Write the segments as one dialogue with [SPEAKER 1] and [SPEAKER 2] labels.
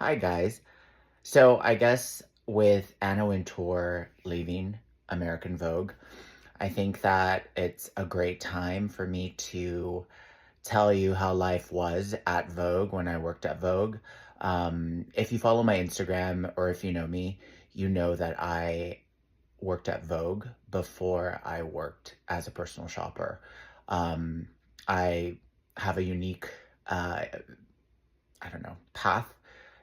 [SPEAKER 1] Hi guys. So I guess with Anna Wintour leaving American Vogue, I think that it's a great time for me to tell you how life was at Vogue when I worked at Vogue. If you follow my Instagram or if you know me, you know that I worked at Vogue before I worked as a personal shopper. Um, I have a unique, uh, I don't know, path.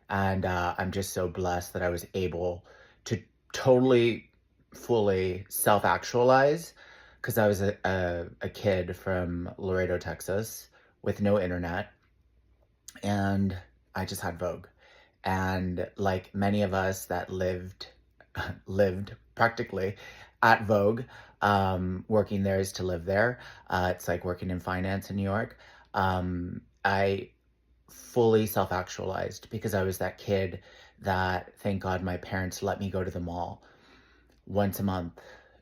[SPEAKER 1] And I'm just so blessed that I was able to totally, fully self actualize because I was a kid from Laredo, Texas, with no internet. And I just had Vogue. And like many of us that lived practically at Vogue, working there is to live there. It's like working in finance in New York. I fully self actualized because I was that kid that, thank God, my parents let me go to the mall once a month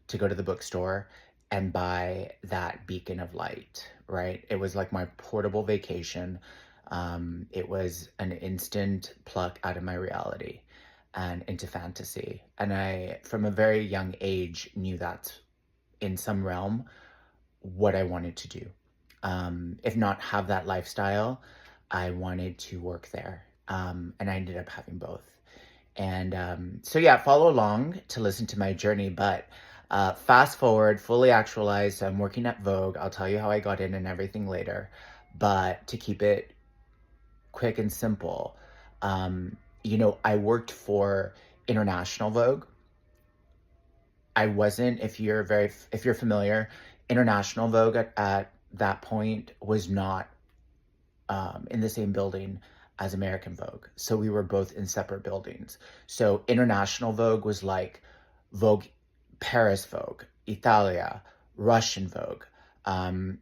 [SPEAKER 1] to go to the bookstore and buy that beacon of light, right? It was like my portable vacation. It was an instant pluck out of my reality and into fantasy. And I, from a very young age, knew that in some realm what I wanted to do. If not have that lifestyle, I wanted to work there. And I ended up having both. And so, yeah, follow along to listen to my journey. But fast forward, fully actualized. I'm working at Vogue. I'll tell you how I got in and everything later. But to keep it quick and simple, I worked for International Vogue. I wasn't, if you're familiar, International Vogue at that point was not in the same building as American Vogue. So we were both in separate buildings. So International Vogue was like Vogue, Paris Vogue, Italia, Russian Vogue, um,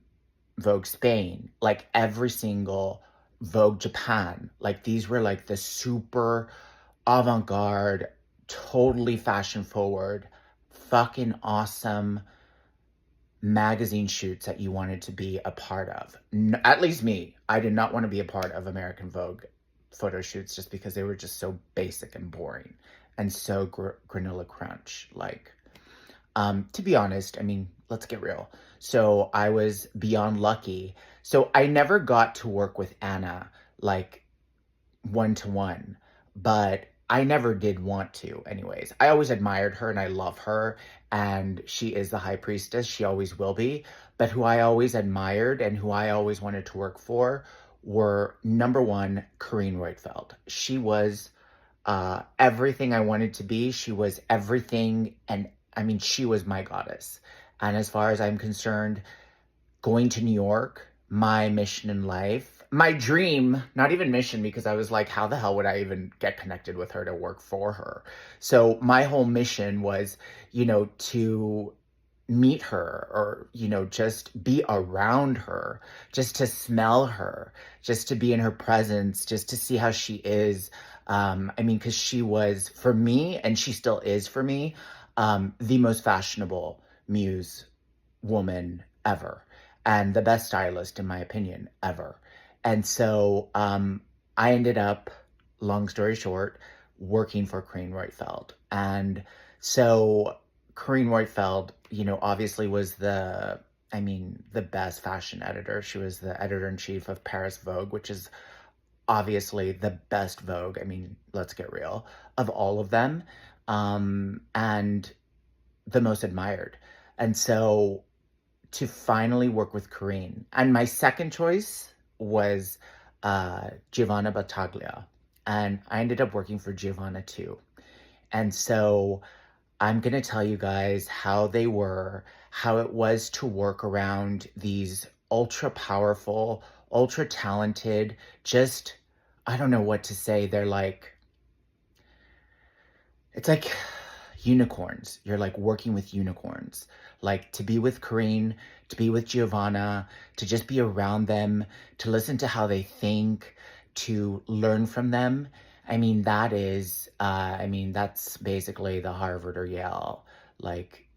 [SPEAKER 1] Vogue Spain, like every single Vogue Japan. Like these were like the super avant garde, totally fashion forward, fucking awesome magazine shoots that you wanted to be a part of. At least me. I did not want to be a part of American Vogue photo shoots just because they were just so basic and boring and so granola crunch. Like, to be honest, I mean, let's get real. So I was beyond lucky. So I never got to work with Anna like one to one, but I never did want to, anyways. I always admired her and I love her, and she is the high priestess. She always will be. But who I always admired and who I always wanted to work for were number one, Karine Reutfeld. She was everything I wanted to be. She was everything. And I mean, she was my goddess. And as far as I'm concerned, going to New York, my mission in life, my dream, not even mission, because I was like, how the hell would I even get connected with her to work for her? So my whole mission was, to meet her or, just be around her, just to smell her, just to be in her presence, just to see how she is. I mean, because she was for me, and she still is for me, the most fashionable muse woman ever and the best stylist, in my opinion, ever. And so I ended up, long story short, working for Karine Reutfeld. And so Karine Reutfeld, obviously was the best fashion editor. She was the editor in chief of Paris Vogue, which is obviously the best Vogue. I mean, let's get real, of all of them. And the most admired. And so to finally work with Karine. And my second choice was Giovanna Battaglia. And I ended up working for Giovanna too. And so I'm going to tell you guys how they were, how it was to work around these ultra powerful, ultra talented, just, I don't know what to say. It's like unicorns. You're like working with unicorns. Like to be with Karine, to be with Giovanna, to just be around them, to listen to how they think, to learn from them. That's basically the Harvard or Yale, like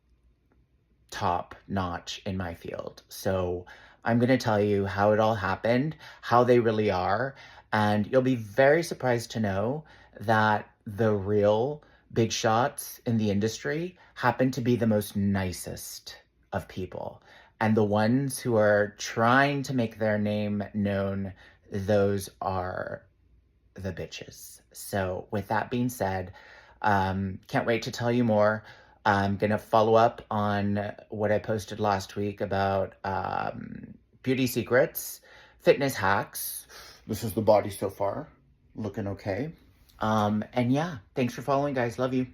[SPEAKER 1] top notch in my field. So I'm going to tell you how it all happened, how they really are, And you'll be very surprised to know that the real big shots in the industry happen to be the most nicest of people. And the ones who are trying to make their name known, those are the bitches. So, with that being said, can't wait to tell you more. I'm gonna follow up on what I posted last week about beauty secrets, fitness hacks. This is the body so far, looking okay. And yeah, thanks for following, guys. Love you.